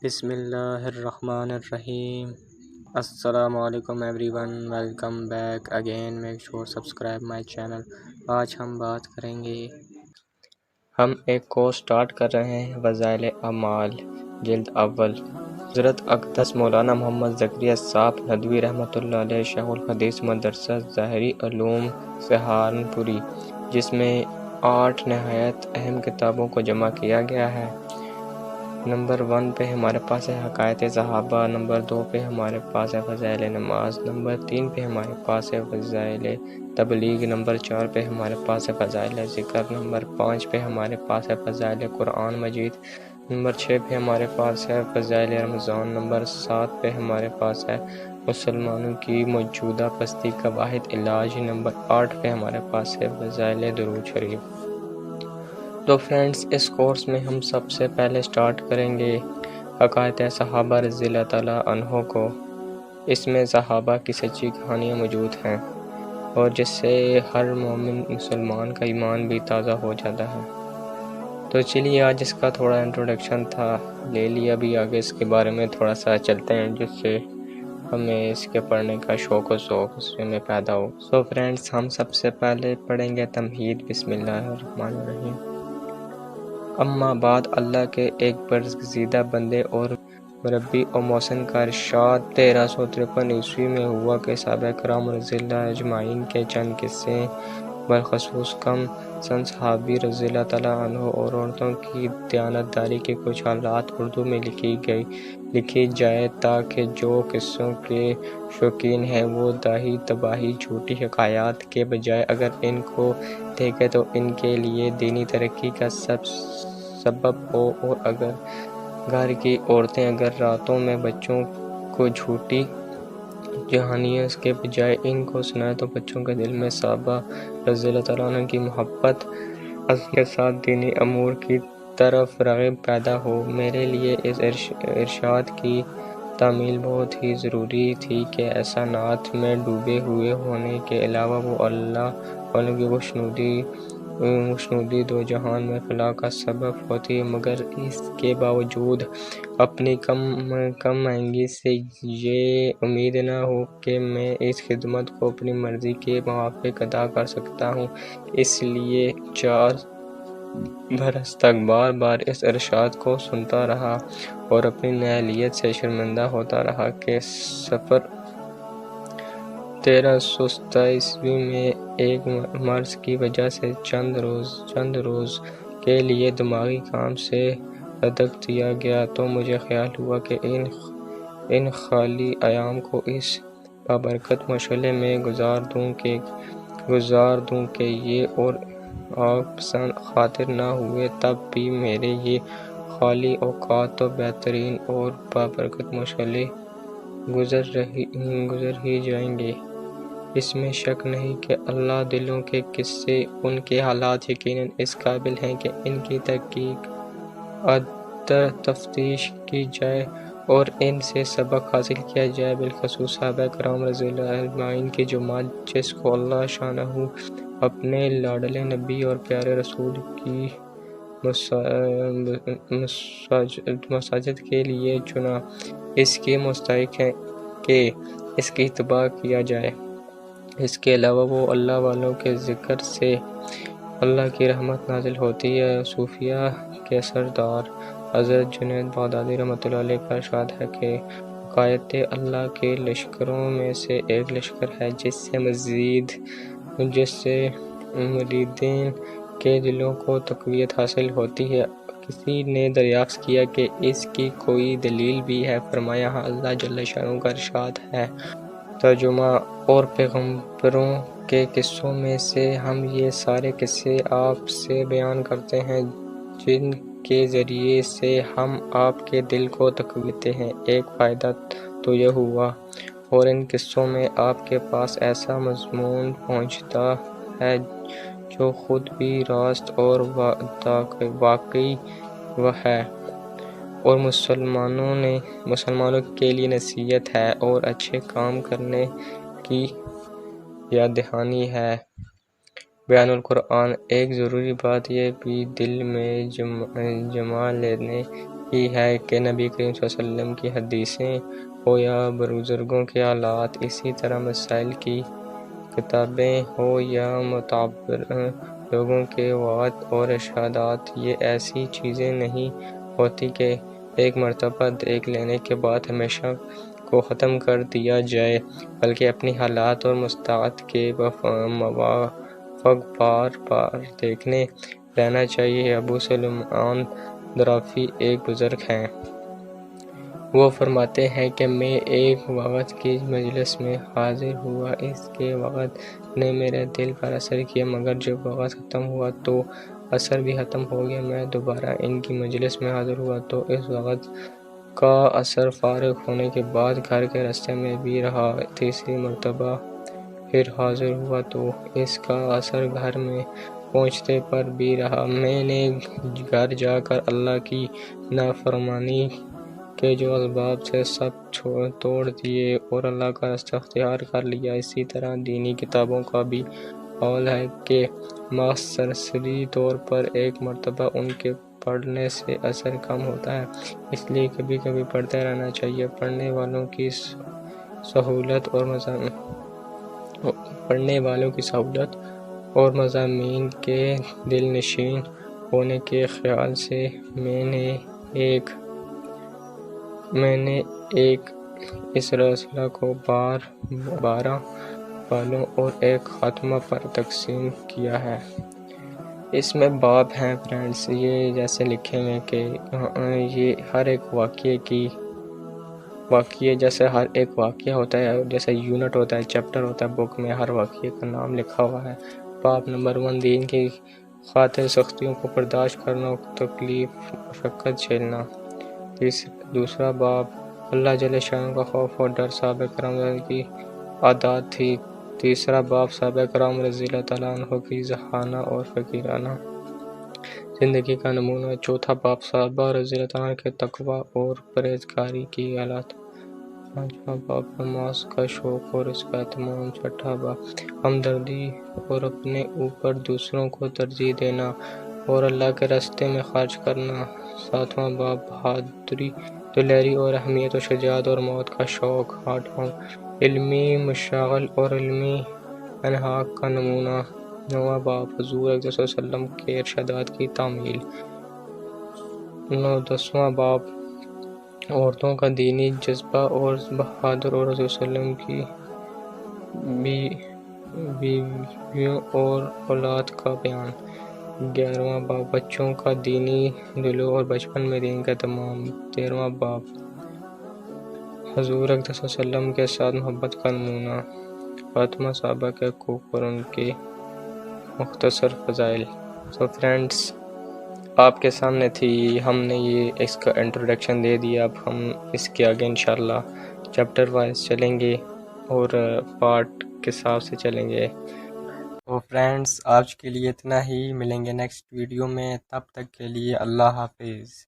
بسم اللہ الرحمن الرحیم۔ السلام علیکم every one, welcome back again, make sure subscribe my channel. آج ہم بات کریں گے، ہم ایک کورس سٹارٹ کر رہے ہیں، فضائل اعمال، جلد اول۔ حضرت اقدس مولانا محمد زکریا صاحب ندوی رحمۃ اللہ علیہ، شیخ الحدیث، مدرسہ ظاہری علوم سہارنپوری، جس میں 8 نہایت اہم کتابوں کو جمع کیا گیا ہے۔ نمبر 1 پہ ہمارے پاس ہے حکایت صحابہ، نمبر 2 پہ ہمارے پاس ہے فضائل نماز، نمبر 3 پہ ہمارے پاس ہے فضائل تبلیغ، نمبر 4 پہ ہمارے پاس ہے فضائل ذکر، نمبر 5 پہ ہمارے پاس ہے فضائل قرآن مجید، نمبر 6 پہ ہمارے پاس ہے فضائل رمضان، نمبر 7 پہ ہمارے پاس ہے مسلمانوں کی موجودہ پستی کا واحد علاج، نمبر 8 پہ ہمارے پاس ہے فضائل درود شریف۔ تو فرینڈز، اس کورس میں ہم سب سے پہلے سٹارٹ کریں گے حکایت صحابہ رضی اللہ تعالیٰ عنہ کو۔ اس میں صحابہ کی سچی کہانیاں موجود ہیں، اور جس سے ہر مومن مسلمان کا ایمان بھی تازہ ہو جاتا ہے۔ تو چلیے، آج اس کا تھوڑا انٹروڈکشن تھا لے لیا، ابھی آگے اس کے بارے میں تھوڑا سا چلتے ہیں، جس سے ہمیں اس کے پڑھنے کا شوق و ذوق اس میں پیدا ہو۔ سو فرینڈز، ہم سب سے پہلے پڑھیں گے تمہید۔ بسم اللہ الرحمن الرحیم۔ اما بعد، اللہ کے ایک برگزیدہ بندے اور مربی و محسن کا ارشاد 1353 عیسوی میں ہوا کہ صحابہ کرام رضی اللہ اجمعین کے چند قصے، بالخصوص کم سن صحابی رضی اللہ تعالیٰ عنہ اور عورتوں کی دیانتداری کے کچھ حالات اردو میں لکھی جائے، تاکہ جو قصوں کے شوقین ہیں وہ داہی تباہی جھوٹی حکایات کے بجائے اگر ان کو دیکھے تو ان کے لیے دینی ترقی کا سبب ہو، اور اگر گھر کی عورتیں اگر راتوں میں بچوں کو جھوٹی کہانیوں کے بجائے ان کو سنائے تو بچوں کے دل میں صحابہ رضی اللہ تعالیٰ عنہ کی محبت کے ساتھ دینی امور کی طرف رغبت پیدا ہو۔ میرے لیے اس ارشاد کی تعمیل بہت ہی ضروری تھی کہ احسانات میں ڈوبے ہوئے ہونے کے علاوہ وہ اللہ والوں کی خوشنودی دو جہان میں فلاح کا سبب ہوتی ہے، مگر اس کے باوجود اپنی کم مہنگی سے یہ امید نہ ہو کہ میں اس خدمت کو اپنی مرضی کے موافق ادا کر سکتا ہوں۔ اس لیے 4 برس تک بار بار اس ارشاد کو سنتا رہا اور اپنی نااہلیت سے شرمندہ ہوتا رہا کہ صفر 1327 عیسوی میں ایک مرض کی وجہ سے چند روز کے لیے دماغی کام سے رخ دیا گیا، تو مجھے خیال ہوا کہ ان خالی ایام کو اس بابرکت مشغلے میں گزار دوں کہ یہ اور آپ پسند خاطر نہ ہوئے تب بھی میرے یہ خالی اوقات تو بہترین اور بابرکت مشغلے گزر ہی جائیں گے۔ اس میں شک نہیں کہ اللہ دلوں کے قصے، ان کے حالات یقیناً اس قابل ہیں کہ ان کی تحقیق تفتیش کی جائے اور ان سے سبق حاصل کیا جائے، بالخصوص صحابہ کرام رضی اللہ اجمعین کی جماعت، جس کو اللہ شانہ اپنے لاڈلے نبی اور پیارے رسول کی مساجد کے لیے چنا۔ اس کی مستحق ہے کہ اس کی اتباع کیا جائے۔ اس کے علاوہ وہ اللہ والوں کے ذکر سے اللہ کی رحمت نازل ہوتی ہے۔ صوفیہ کے سردار حضرت جنید بغدادی رحمۃ اللہ علیہ کا ارشاد ہے کہ حکایت اللہ کے لشکروں میں سے ایک لشکر ہے جس سے مریدین کے دلوں کو تقویت حاصل ہوتی ہے۔ کسی نے دریافت کیا کہ اس کی کوئی دلیل بھی ہے؟ فرمایا، ہاں، اللہ جل شانہ کا ارشاد ہے، ترجمہ: اور پیغمبروں کے قصوں میں سے ہم یہ سارے قصے آپ سے بیان کرتے ہیں جن کے ذریعے سے ہم آپ کے دل کو تقویت دیں۔ ایک فائدہ تو یہ ہوا، اور ان قصوں میں آپ کے پاس ایسا مضمون پہنچتا ہے جو خود بھی راست اور واقعی ہے، اور مسلمانوں کے لیے نصیحت ہے اور اچھے کام کرنے کی یاد دہانی ہے۔ بیان القرآن: ایک ضروری بات یہ بھی دل میں جما لینے ہی ہے کہ نبی کریم صلی اللہ علیہ وسلم کی حدیثیں ہو یا بزرگوں کے حالات، اسی طرح مسائل کی کتابیں ہو یا معتبر لوگوں کے وعد اور ارشادات، یہ ایسی چیزیں نہیں ہوتی کہ ایک مرتبہ دیکھ لینے کے بعد ہمیشہ کو ختم کر دیا جائے، بلکہ اپنی حالات اور مستعد کے موافق بار بار دیکھنے رہنا چاہیے۔ ابو سلیمان درافی ایک بزرگ ہیں۔ وہ فرماتے ہیں کہ میں ایک وقت کی مجلس میں حاضر ہوا، اس کے وقت نے میرے دل پر اثر کیا، مگر جب وقت ختم ہوا تو اثر بھی ختم ہو گیا۔ میں دوبارہ ان کی مجلس میں حاضر ہوا تو اس وقت کا اثر فارغ ہونے کے بعد گھر کے راستے میں بھی رہا۔ تیسری مرتبہ پھر حاضر ہوا تو اس کا اثر گھر میں پہنچتے پر بھی رہا۔ میں نے گھر جا کر اللہ کی نافرمانی کے جو اسباب تھے سب توڑ دیے اور اللہ کا راستہ اختیار کر لیا۔ اسی طرح دینی کتابوں کا بھی حال ہے کہ مختصری طور پر ایک مرتبہ ان کے پڑھنے سے اثر کم ہوتا ہے، اس لیے کبھی کبھی پڑھتے رہنا چاہیے۔ پڑھنے والوں کی سہولت اور مضامین کے دل نشین ہونے کے خیال سے میں نے ایک اس رسالہ کو 12 والوں اور ایک خاتمہ پر تقسیم کیا ہے۔ اس میں باب ہیں فرینڈس، یہ جیسے لکھے ہوئے کہ یہ ہر ایک واقعے جیسے ہر ایک واقعہ ہوتا ہے، جیسے یونٹ ہوتا ہے، چیپٹر ہوتا ہے بک میں، ہر واقعے کا نام لکھا ہوا ہے۔ باب نمبر 1، دین کی خاطر سختیوں کو برداشت کرنا، تکلیف مشقت جھیلنا۔ دوسرا باب اللہ جل شانہ کا خوف اور ڈر صحابہ کرام کی عادات تھی۔ تیسرا باب صحابہ کرام رضی اللہ تعالیٰ عنہ کی ذہانہ اور فقیرانہ زندگی کا نمونہ۔ چوتھا باب صحابہ رضی اللہ تعالیٰ عنہ کے تقویٰ اور پرہیزگاری کی حالت۔ پانچواں باب نماز کا شوق اور اس کا اہتمام۔ چھٹا باب ہمدردی اور اپنے اوپر دوسروں کو ترجیح دینا اور اللہ کے راستے میں خرچ کرنا۔ ساتواں باب بہادری، دلیری اور اہمیت و شجاعت اور موت کا شوق۔ آٹھواں علمی مشاغل اور علمی انہاک کا نمونہ۔ نواں باب حضور اقدس صلی اللہ علیہ وسلم کے ارشادات کی تعمیل۔ 10واں باب عورتوں کا دینی جذبہ اور بہادر اور حضور صلی اللہ علیہ وسلم کی بیویوں اور اولاد کا بیان۔ 11واں باب بچوں کا دینی دلوں اور بچپن میں دین کا اہتمام۔ 13واں باب حضور اقدس صلی اللہ علیہ وسلم کے ساتھ محبت کا نمونہ۔ خاتمہ صحابہ کے حقوق اور ان کے مختصر فضائل۔ فرینڈس آپ کے سامنے تھی، ہم نے یہ اس کا انٹروڈکشن دے دیا، اب ہم اس کے آگے انشاءاللہ چیپٹر وائز چلیں گے اور پارٹ کے حساب سے چلیں گے۔ تو فرینڈس آج کے لیے اتنا ہی، ملیں گے نیکسٹ ویڈیو میں، تب تک کے لیے اللہ حافظ۔